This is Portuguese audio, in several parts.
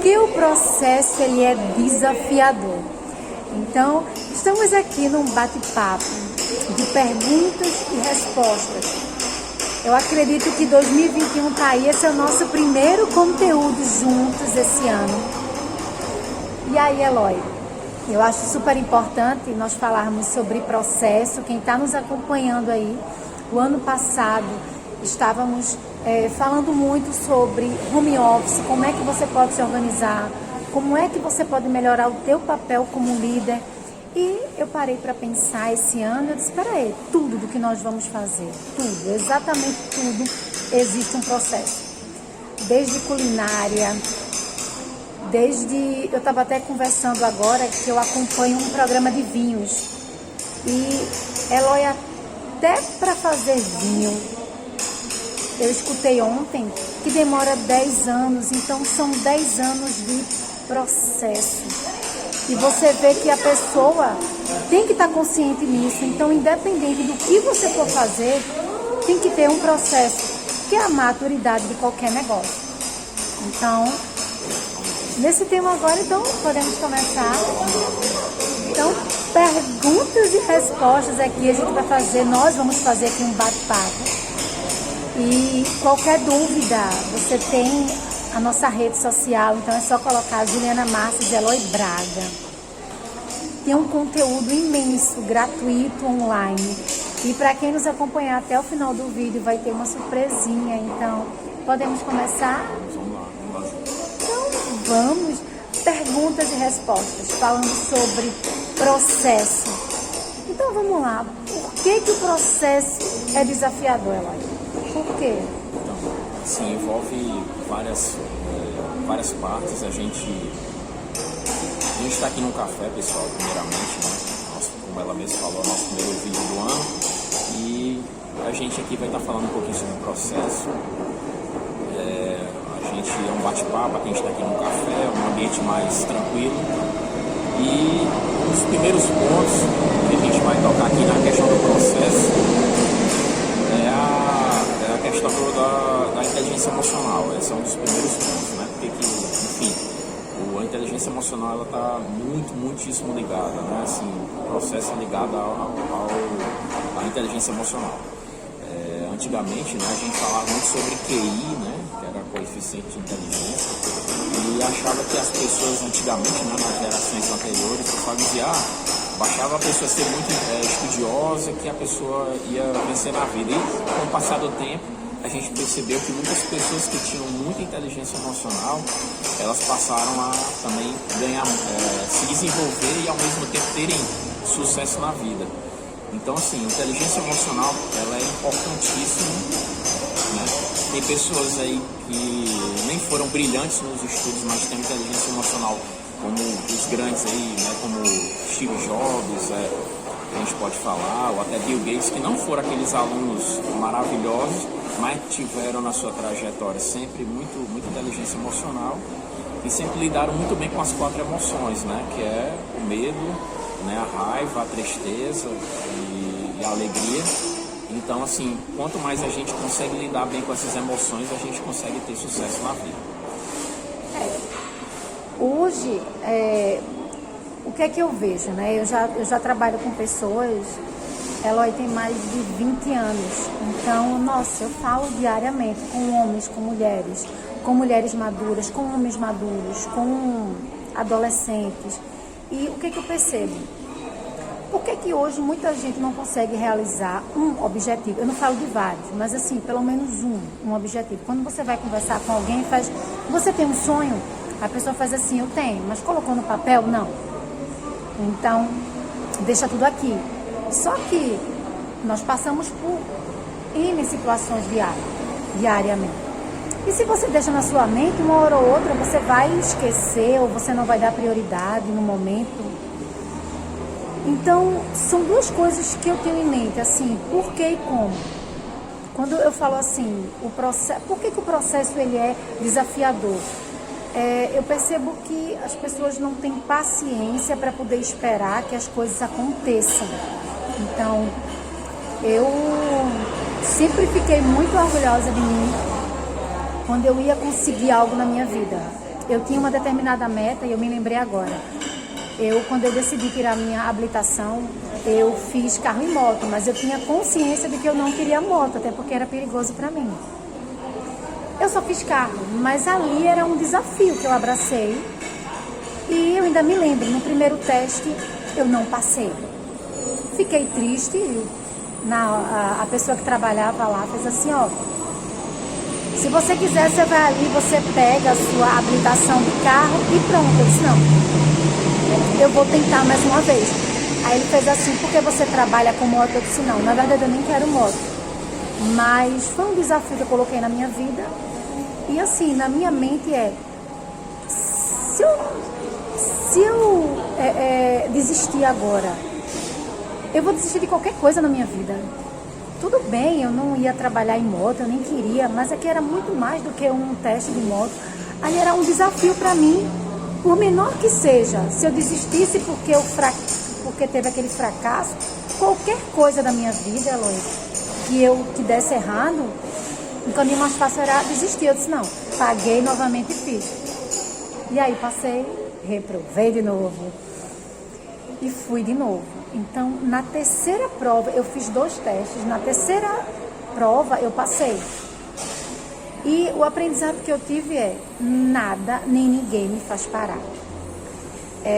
que o processo ele é desafiador? Então, estamos aqui num bate-papo de perguntas e respostas. Eu acredito que 2021 tá aí, esse é o nosso primeiro conteúdo juntos esse ano. E aí, Eloy, eu acho super importante nós falarmos sobre processo. Quem está nos acompanhando aí, o ano passado estávamos falando muito sobre home office, como é que você pode se organizar, como é que você pode melhorar o teu papel como líder. E eu parei para pensar esse ano, eu disse, espera aí, tudo do que nós vamos fazer, tudo, exatamente tudo, existe um processo. Desde culinária, eu estava até conversando agora que eu acompanho um programa de vinhos. E Eloy, até para fazer vinho, eu escutei ontem que demora 10 anos, então são 10 anos de processo. E você vê que a pessoa tem que estar consciente nisso. Então, independente do que você for fazer, tem que ter um processo, que é a maturidade de qualquer negócio. Então, nesse tema agora, então, podemos começar. Então, perguntas e respostas aqui a gente vai fazer, nós vamos fazer aqui um bate-papo. E qualquer dúvida, você tem a nossa rede social, então é só colocar Juliana Marques Eloy Braga. Tem um conteúdo imenso, gratuito, online. E para quem nos acompanhar até o final do vídeo vai ter uma surpresinha. Então, podemos começar? Então, vamos. Perguntas e respostas, falando sobre processo. Então, vamos lá. Por que o processo é desafiador, Eloy? Por quê? Sim, envolve várias partes. A gente está aqui no café, pessoal, primeiramente, né? Como ela mesma falou, nosso primeiro vídeo do ano. E a gente aqui vai estar falando um pouquinho sobre o processo. A gente é um bate-papo, a gente está aqui no café, um ambiente mais tranquilo. E os primeiros pontos que a gente vai tocar aqui na questão do processo é a questão da inteligência emocional. Esse é um dos primeiros pontos, né? Porque, enfim, a inteligência emocional ela está muitíssimo ligada, né? Assim, o processo é ligado à inteligência emocional. Antigamente, né, a gente falava muito sobre QI, né? Que era coeficiente de inteligência, e achava que as pessoas antigamente, né, nas gerações anteriores, dizia, bastava a pessoa ser muito estudiosa que a pessoa ia vencer na vida. E com o passar do tempo, a gente percebeu que muitas pessoas que tinham muita inteligência emocional, elas passaram a também ganhar, se desenvolver e ao mesmo tempo terem sucesso na vida. Então, assim, a inteligência emocional, ela é importantíssima, né? Tem pessoas aí que nem foram brilhantes nos estudos, mas têm inteligência emocional, como os grandes aí, né? Como Steve Jobs, a gente pode falar, ou até Bill Gates, que não foram aqueles alunos maravilhosos, mas tiveram na sua trajetória sempre muita inteligência emocional e sempre lidaram muito bem com as 4 emoções, né? Que é o medo, né? A raiva, a tristeza e a alegria. Então, assim, quanto mais a gente consegue lidar bem com essas emoções, a gente consegue ter sucesso na vida. Hoje, o que é que eu vejo, né? Eu já trabalho com pessoas, Eloy tem mais de 20 anos. Então, nossa, eu falo diariamente com homens, com mulheres maduras, com homens maduros, com adolescentes. E o que é que eu percebo? Por que hoje muita gente não consegue realizar um objetivo? Eu não falo de vários, mas assim, pelo menos um objetivo. Quando você vai conversar com alguém, você tem um sonho? A pessoa faz assim, eu tenho, mas colocou no papel? Não. Então, deixa tudo aqui. Só que nós passamos por N situações diariamente. E se você deixa na sua mente, uma hora ou outra, você vai esquecer ou você não vai dar prioridade no momento. Então, são 2 coisas que eu tenho em mente, assim, por que e como. Quando eu falo assim, por que o processo ele é desafiador? Eu percebo que as pessoas não têm paciência para poder esperar que as coisas aconteçam. Então, eu sempre fiquei muito orgulhosa de mim quando eu ia conseguir algo na minha vida. eu tinha uma determinada meta e eu me lembrei agora. Quando eu decidi tirar minha habilitação, eu fiz carro e moto, mas eu tinha consciência de que eu não queria moto, até porque era perigoso para mim. Eu só fiz carro, mas ali era um desafio que eu abracei. E eu ainda me lembro, no primeiro teste eu não passei. Fiquei triste, a pessoa que trabalhava lá fez assim, ó, se você quiser, você vai ali, você pega a sua habilitação de carro e pronto. Eu disse, não, eu vou tentar mais uma vez. Aí ele fez assim, porque você trabalha com moto? Eu disse, não, na verdade eu nem quero moto. Mas foi um desafio que eu coloquei na minha vida. E assim, na minha mente se eu desistir agora, eu vou desistir de qualquer coisa na minha vida. Tudo bem, eu não ia trabalhar em moto, eu nem queria, mas aqui era muito mais do que um teste de moto. Ali era um desafio para mim, por menor que seja. Se eu desistisse porque teve aquele fracasso, qualquer coisa da minha vida, Eloy, que desse errado, o caminho mais fácil era desistir. Eu disse, não, paguei novamente e fiz. E aí passei, reprovei de novo e fui de novo. Então, na terceira prova, eu fiz 2 testes, na terceira prova eu passei. E o aprendizado que eu tive nada nem ninguém me faz parar.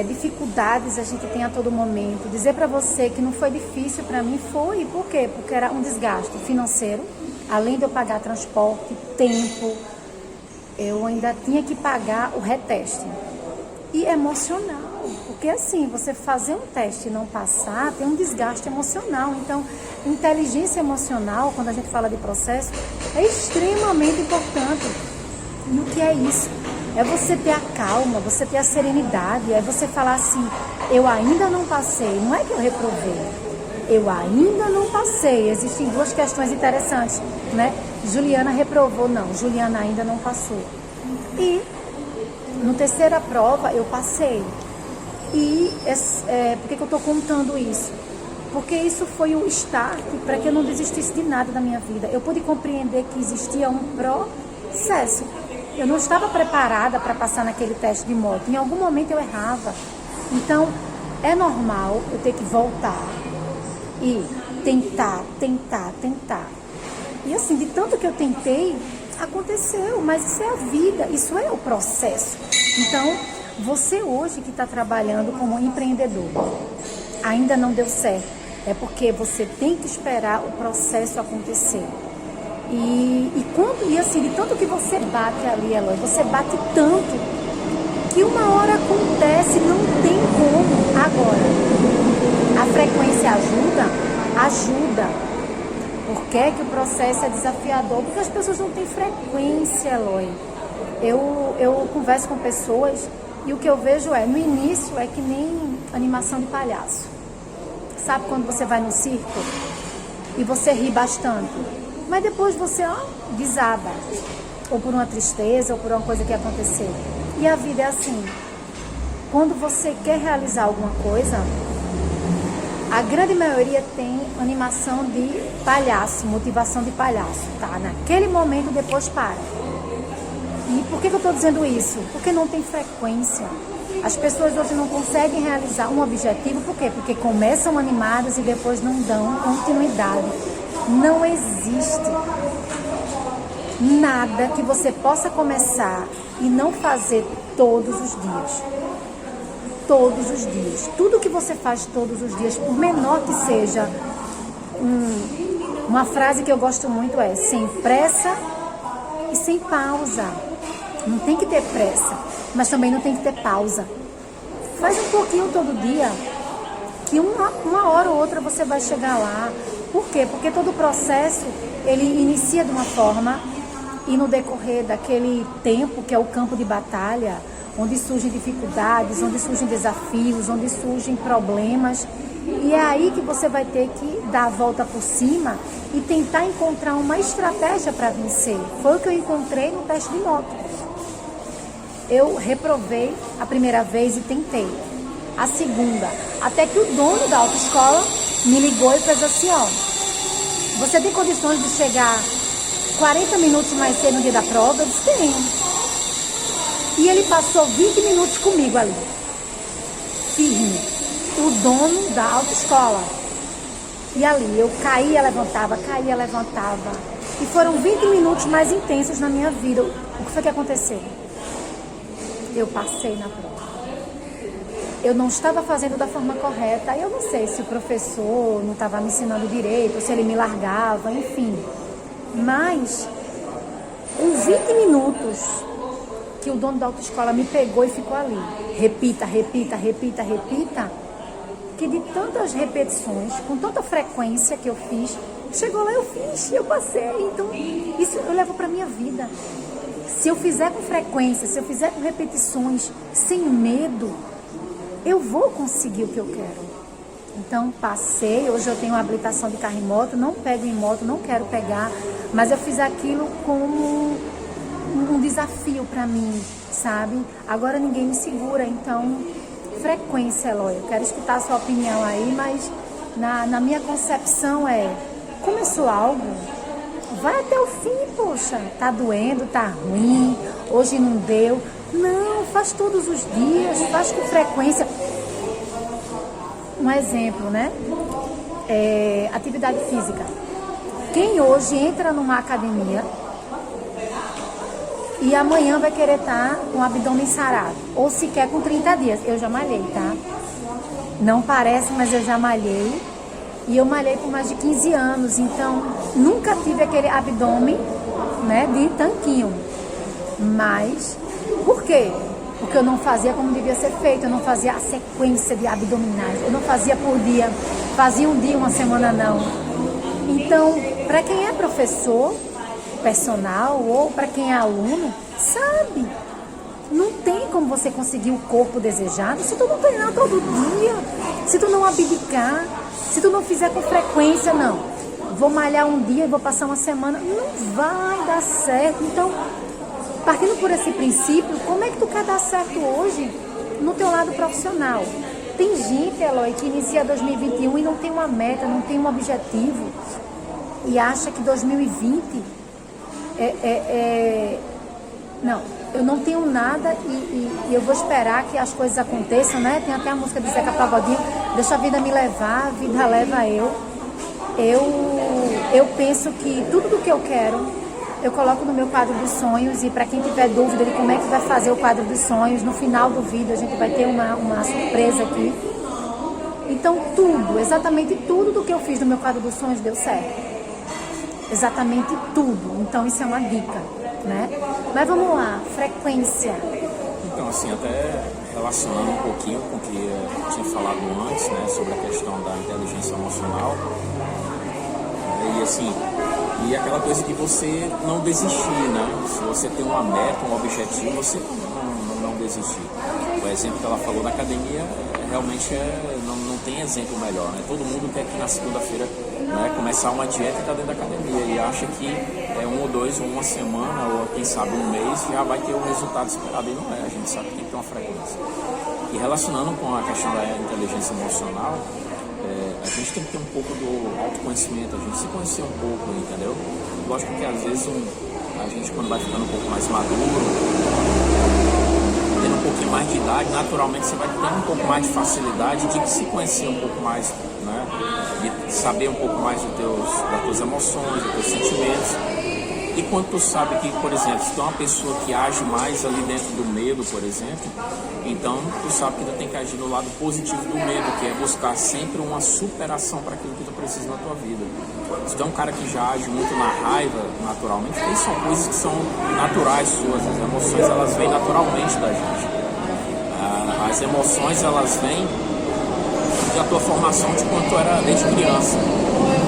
Dificuldades a gente tem a todo momento. Dizer para você que não foi difícil para mim foi. Por quê? Porque era um desgaste financeiro. Além de eu pagar transporte, tempo, eu ainda tinha que pagar o reteste. E emocional. Porque assim, você fazer um teste e não passar, tem um desgaste emocional. Então, inteligência emocional, quando a gente fala de processo, é extremamente importante. E o que é isso? É você ter a calma, você ter a serenidade, é você falar assim, eu ainda não passei, não é que eu reprovei, eu ainda não passei. Existem 2 questões interessantes, né? Juliana reprovou, não, Juliana ainda não passou. E na terceira prova eu passei. E por que eu estou contando isso? Porque isso foi o start para que eu não desistisse de nada da minha vida. Eu pude compreender que existia um processo. Eu não estava preparada para passar naquele teste de moto. Em algum momento eu errava. Então, é normal eu ter que voltar e tentar. E assim, de tanto que eu tentei, aconteceu. Mas isso é a vida, isso é o processo. Então, você hoje que está trabalhando como empreendedor, ainda não deu certo, é porque você tem que esperar o processo acontecer. E assim, de tanto que você bate ali, Eloy, você bate tanto que uma hora acontece, não tem como. Agora, a frequência ajuda. Por que o processo é desafiador? Porque as pessoas não têm frequência, Eloy. Eu converso com pessoas e o que eu vejo no início é que nem animação de palhaço. Sabe quando você vai no circo e você ri bastante, mas depois você desaba, ou por uma tristeza, ou por uma coisa que aconteceu. E a vida é assim. Quando você quer realizar alguma coisa, a grande maioria tem animação de palhaço, motivação de palhaço, tá? Naquele momento, depois para. E por que eu estou dizendo isso? Porque não tem frequência. As pessoas hoje não conseguem realizar um objetivo, por quê? Porque começam animadas e depois não dão continuidade. Não existe nada que você possa começar e não fazer todos os dias. Todos os dias. Tudo que você faz todos os dias, por menor que seja, uma frase que eu gosto muito é sem pressa e sem pausa. Não tem que ter pressa, mas também não tem que ter pausa. Faz um pouquinho todo dia, que uma hora ou outra você vai chegar lá. Por quê? Porque todo o processo, ele inicia de uma forma e no decorrer daquele tempo, que é o campo de batalha, onde surgem dificuldades, onde surgem desafios, onde surgem problemas. E é aí que você vai ter que dar a volta por cima e tentar encontrar uma estratégia para vencer. Foi o que eu encontrei no teste de moto. Eu reprovei a primeira vez e tentei. A segunda, até que o dono da autoescola me ligou e fez assim, você tem condições de chegar 40 minutos mais cedo no dia da prova? Eu disse, tenho. E ele passou 20 minutos comigo ali, firme, o dono da autoescola. E ali eu caía, levantava. E foram 20 minutos mais intensos na minha vida. O que foi que aconteceu? Eu passei na prova. Eu não estava fazendo da forma correta. Eu não sei se o professor não estava me ensinando direito, ou se ele me largava, enfim. Mas, em 20 minutos, que o dono da autoescola me pegou e ficou ali. Repita. Que de tantas repetições, com tanta frequência que eu fiz, chegou lá, eu fiz, eu passei. Então, isso eu levo para minha vida. Se eu fizer com frequência, se eu fizer com repetições, sem medo, eu vou conseguir o que eu quero. Então, passei. Hoje eu tenho uma habilitação de carro e moto, não pego em moto, não quero pegar, mas eu fiz aquilo como um desafio para mim, sabe? Agora ninguém me segura, então, frequência, Eloy. Eu quero escutar a sua opinião aí, mas na minha concepção começou algo, vai até o fim, poxa. Tá doendo, tá ruim, hoje não deu. Não, faz todos os dias, faz com frequência. Um exemplo, né? Atividade física. Quem hoje entra numa academia e amanhã vai querer estar com o abdômen sarado, ou sequer com 30 dias. Eu já malhei, tá? Não parece, mas eu já malhei. E eu malhei por mais de 15 anos, então nunca tive aquele abdômen, né, de tanquinho. Mas, por quê? Porque eu não fazia como devia ser feito, eu não fazia a sequência de abdominais, eu não fazia por dia, fazia um dia, uma semana não. Então, para quem é professor, personal, ou para quem é aluno, sabe, não tem como você conseguir o corpo desejado se tu não treinar todo dia, se tu não abdicar, se tu não fizer com frequência. Não, vou malhar um dia e vou passar uma semana, não vai dar certo. Então, partindo por esse princípio, como é que tu quer dar certo hoje no teu lado profissional? Tem gente, Eloy, que inicia 2021 e não tem uma meta, não tem um objetivo, e acha que 2020 não, eu não tenho nada e eu vou esperar que as coisas aconteçam, né? Tem até a música de Zeca Pagodinho, deixa a vida me levar, a vida leva eu. Eu penso que tudo do que eu quero, eu coloco no meu quadro dos sonhos, e para quem tiver dúvida de como é que vai fazer o quadro dos sonhos, no final do vídeo a gente vai ter uma surpresa aqui. Então tudo, exatamente tudo do que eu fiz no meu quadro dos sonhos deu certo. Exatamente tudo. Então isso é uma dica, né? Mas vamos lá, frequência. Então, assim, até relacionando um pouquinho com o que eu tinha falado antes, né, sobre a questão da inteligência emocional, e assim, e aquela coisa de você não desistir, né? Se você tem uma meta, um objetivo, você não desistir. O exemplo que ela falou da academia realmente não tem exemplo melhor, né? Todo mundo quer que na segunda-feira, né, começar uma dieta e tá dentro da academia e acha que um ou dois, ou uma semana, ou quem sabe um mês, já vai ter o resultado esperado, e não é. A gente sabe que tem que ter uma frequência. E relacionando com a questão da inteligência emocional, a gente tem que ter um pouco do autoconhecimento, a gente se conhecer um pouco, entendeu? Lógico que às vezes a gente, quando vai ficando um pouco mais maduro, tendo um pouquinho mais de idade, naturalmente você vai tendo um pouco mais de facilidade de se conhecer um pouco mais, né? De saber um pouco mais das tuas emoções, dos teus sentimentos. E quando tu sabe que, por exemplo, se tu é uma pessoa que age mais ali dentro do medo, por exemplo, então tu sabe que tu tem que agir no lado positivo do medo, que é buscar sempre uma superação para aquilo que tu precisa na tua vida. Se tu é um cara que já age muito na raiva, naturalmente, porque são coisas que são naturais suas, as emoções elas vêm naturalmente da gente. As emoções elas vêm da tua formação de quando tu era desde criança.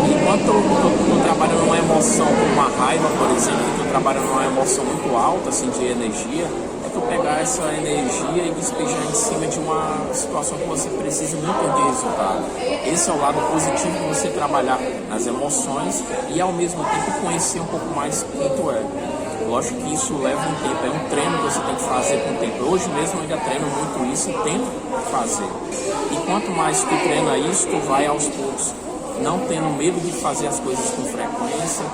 E quando tu trabalha numa emoção como uma raiva, por exemplo, tu trabalha numa emoção muito alta, assim, de energia, é tu pegar essa energia e despejar em cima de uma situação que você precisa muito de resultado. Esse é o lado positivo de você trabalhar nas emoções e ao mesmo tempo conhecer um pouco mais quem tu é. Lógico que isso leva um tempo, é um treino que você tem que fazer com o tempo. Hoje mesmo eu ainda treino muito isso e tento fazer. E quanto mais tu treina isso, tu vai aos poucos, não tendo medo de fazer as coisas com frequência,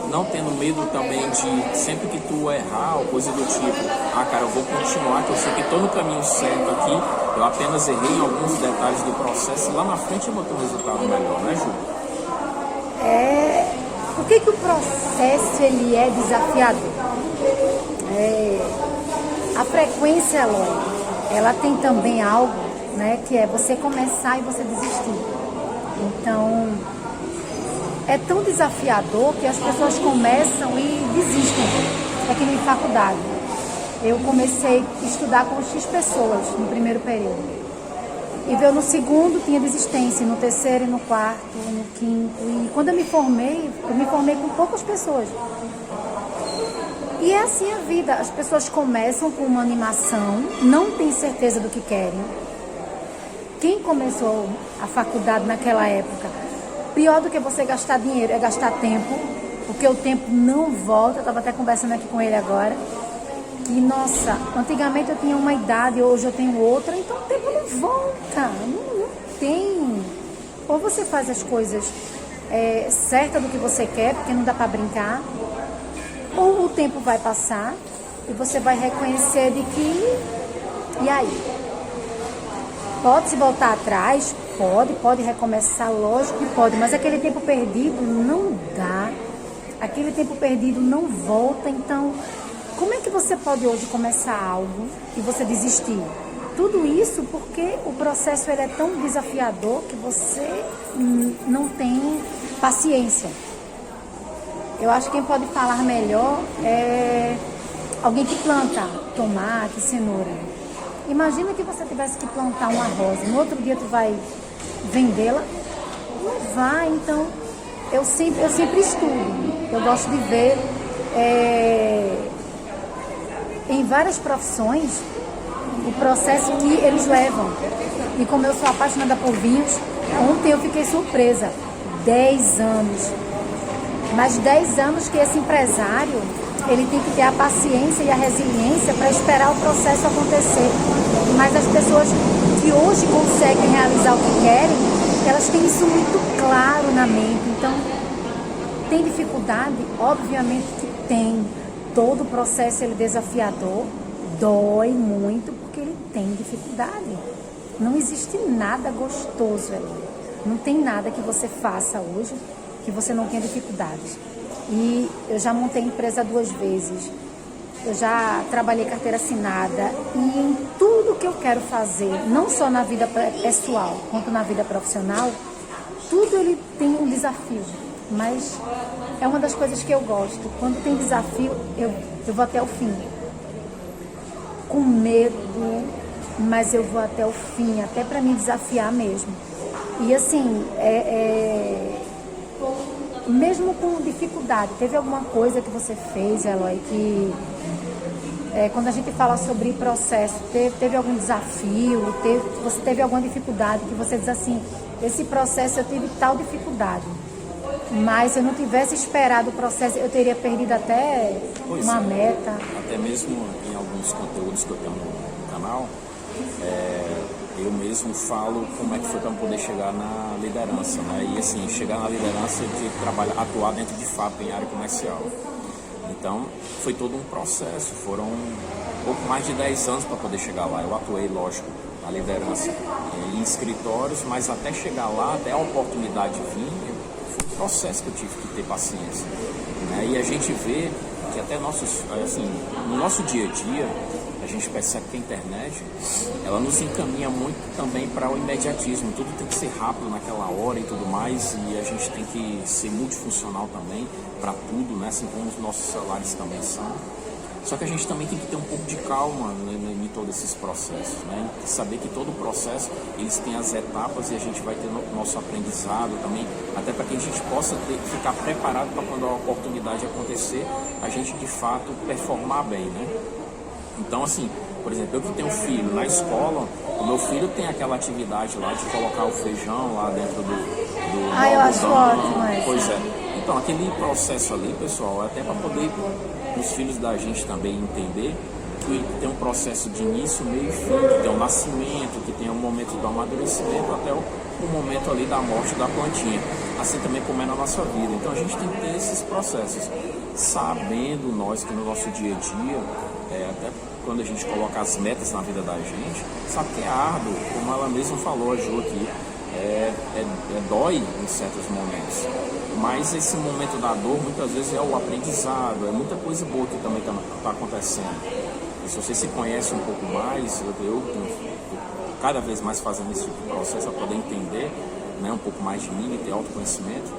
não tendo medo também de, sempre que tu errar ou coisa do tipo, cara, eu vou continuar, que eu sei que estou no caminho certo aqui, eu apenas errei em alguns detalhes do processo e lá na frente eu vou ter um resultado melhor, né, Ju? Por que o processo ele é desafiador? A frequência, Eloy, ela tem também algo, né, que é você começar e você desistir. Então, é tão desafiador que as pessoas começam e desistem. É que nem faculdade. Eu comecei a estudar com X pessoas no primeiro período. E veio no segundo, tinha desistência, no terceiro, no quarto, no quinto. E quando eu me formei com poucas pessoas. E é assim a vida. As pessoas começam com uma animação, não têm certeza do que querem. Quem começou a faculdade naquela época, pior do que você gastar dinheiro é gastar tempo, porque o tempo não volta. Eu estava até conversando aqui com ele agora. E, nossa, antigamente eu tinha uma idade, hoje eu tenho outra, então o tempo não volta, não tem. Ou você faz as coisas certas do que você quer, porque não dá para brincar, ou o tempo vai passar e você vai reconhecer de que, e aí? Pode-se voltar atrás? Pode recomeçar, lógico que pode, mas aquele tempo perdido não dá, aquele tempo perdido não volta, então... Como é que você pode hoje começar algo e você desistir? Tudo isso porque o processo ele é tão desafiador que você não tem paciência. Eu acho que quem pode falar melhor é alguém que planta tomate, cenoura. Imagina que você tivesse que plantar uma rosa, no outro dia tu vai vendê-la? Não vai, então eu sempre estudo. Eu gosto de ver... em várias profissões, o processo que eles levam. E como eu sou apaixonada por vinhos, ontem eu fiquei surpresa. 10 anos. Mas 10 anos que esse empresário, ele tem que ter a paciência e a resiliência para esperar o processo acontecer. Mas as pessoas que hoje conseguem realizar o que querem, elas têm isso muito claro na mente. Então, tem dificuldade? Obviamente que tem. Todo o processo ele é desafiador, dói muito porque ele tem dificuldade. Não existe nada gostoso ali. Não tem nada que você faça hoje que você não tenha dificuldades. E eu já montei empresa 2 vezes, eu já trabalhei carteira assinada e em tudo que eu quero fazer, não só na vida pessoal quanto na vida profissional, tudo ele tem um desafio. Mas é uma das coisas que eu gosto. Quando tem desafio, eu vou até o fim. Com medo, mas eu vou até o fim, até para me desafiar mesmo. E assim, mesmo com dificuldade, teve alguma coisa que você fez, Eloy, que quando a gente fala sobre processo, teve algum desafio, você teve alguma dificuldade que você diz assim, esse processo eu tive tal dificuldade. Mas se eu não tivesse esperado o processo, eu teria perdido até uma meta. Até mesmo em alguns conteúdos que eu tenho no canal, eu mesmo falo como é que foi para poder chegar na liderança, né? E assim, chegar na liderança de atuar dentro de fábrica em área comercial. Então, foi todo um processo, foram um pouco mais de 10 anos para poder chegar lá. Eu atuei, lógico, na liderança em escritórios, mas até chegar lá, até a oportunidade vir, processo que eu tive que ter paciência, né? E a gente vê que até no nosso dia a dia, a gente percebe que a internet, ela nos encaminha muito também para o imediatismo, tudo tem que ser rápido naquela hora e tudo mais, e a gente tem que ser multifuncional também para tudo, né? Assim como os nossos celulares também são. Só que a gente também tem que ter um pouco de calma em todos esses processos, né? E saber que todo o processo, eles têm as etapas e a gente vai ter nosso aprendizado também, até para que a gente possa ficar preparado para quando a oportunidade acontecer, a gente de fato performar bem, né? Então, assim, por exemplo, eu que tenho filho na escola, o meu filho tem aquela atividade lá de colocar o feijão lá dentro do eu acho ótimo essa. Pois é. Então, aquele processo ali, pessoal, até para poder os filhos da gente também entender que tem um processo de início, meio e fim, que tem o nascimento, que tem o momento do amadurecimento até o momento ali da morte da plantinha, assim também como é na nossa vida. Então a gente tem que ter esses processos, sabendo nós que no nosso dia a dia, até quando a gente coloca as metas na vida da gente, sabe que é árduo, como ela mesma falou, a Ju aqui, dói em certos momentos, mas esse momento da dor muitas vezes é o aprendizado, é muita coisa boa que também está acontecendo. E se você se conhece um pouco mais, eu tenho cada vez mais fazendo esse tipo de processo para poder entender, né, um pouco mais de mim e ter autoconhecimento.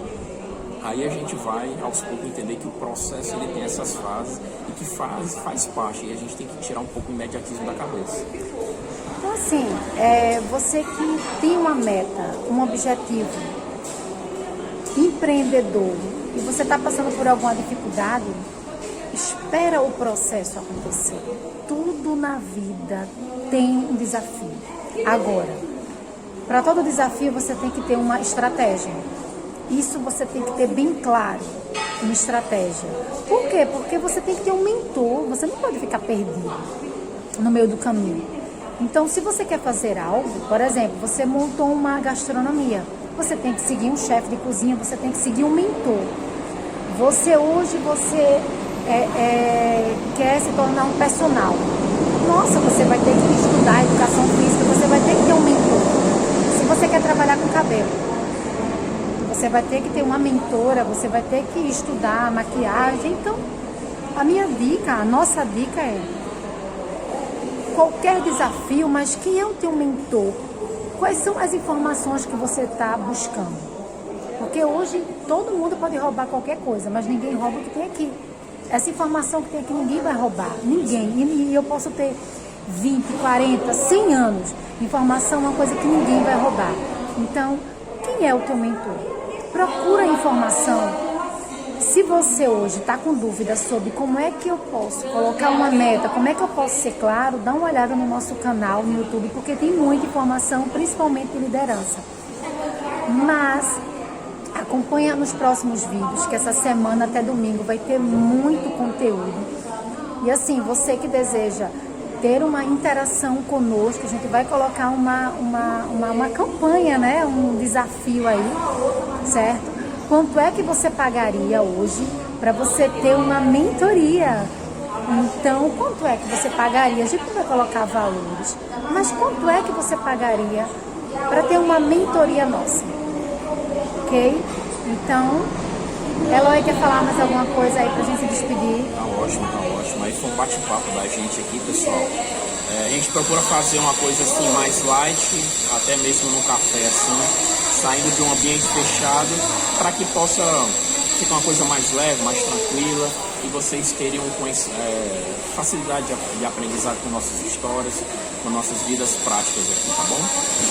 Aí a gente vai aos poucos entender que o processo ele tem essas fases e que faz parte, e a gente tem que tirar um pouco o imediatismo da cabeça. Então assim, você que tem uma meta, um objetivo, empreendedor, e você está passando por alguma dificuldade, espera o processo acontecer. Tudo na vida tem um desafio. Agora, para todo desafio você tem que ter uma estratégia. Isso você tem que ter bem claro, uma estratégia. Por quê? Porque você tem que ter um mentor, você não pode ficar perdido no meio do caminho. Então, se você quer fazer algo, por exemplo, você montou uma gastronomia, você tem que seguir um chefe de cozinha, você tem que seguir um mentor. Hoje quer se tornar um personal. Nossa, você vai ter que estudar educação física, você vai ter que ter um mentor. Se você quer trabalhar com cabelo, você vai ter que ter uma mentora, você vai ter que estudar maquiagem. Então, a nossa dica é qualquer desafio, mas quem é o teu mentor? Quais são as informações que você está buscando? Porque hoje todo mundo pode roubar qualquer coisa, mas ninguém rouba o que tem aqui. Essa informação que tem aqui ninguém vai roubar, ninguém. E eu posso ter 20, 40, 100 anos. Informação é uma coisa que ninguém vai roubar. Então, quem é o teu mentor? Procura informação. Se você hoje está com dúvida sobre como é que eu posso colocar uma meta, como é que eu posso ser claro, dá uma olhada no nosso canal no YouTube, porque tem muita informação, principalmente de liderança. Mas acompanha nos próximos vídeos, que essa semana até domingo vai ter muito conteúdo. E assim, você que deseja ter uma interação conosco, a gente vai colocar uma campanha, né? Um desafio aí, certo? Quanto é que você pagaria hoje para você ter uma mentoria? Então, quanto é que você pagaria? A gente não vai colocar valores, mas quanto é que você pagaria para ter uma mentoria nossa? Ok? Então, Eloy quer falar mais alguma coisa aí pra gente se despedir? Tá ótimo. Aí foi um bate-papo da gente aqui, pessoal. A gente procura fazer uma coisa assim mais light, até mesmo no café assim, saindo de um ambiente fechado, para que possa ficar uma coisa mais leve, mais tranquila, e vocês teriam facilidade de aprendizado com nossas histórias, com nossas vidas práticas aqui, tá bom?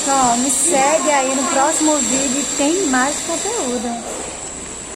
Então, me segue aí no próximo vídeo, tem mais conteúdo.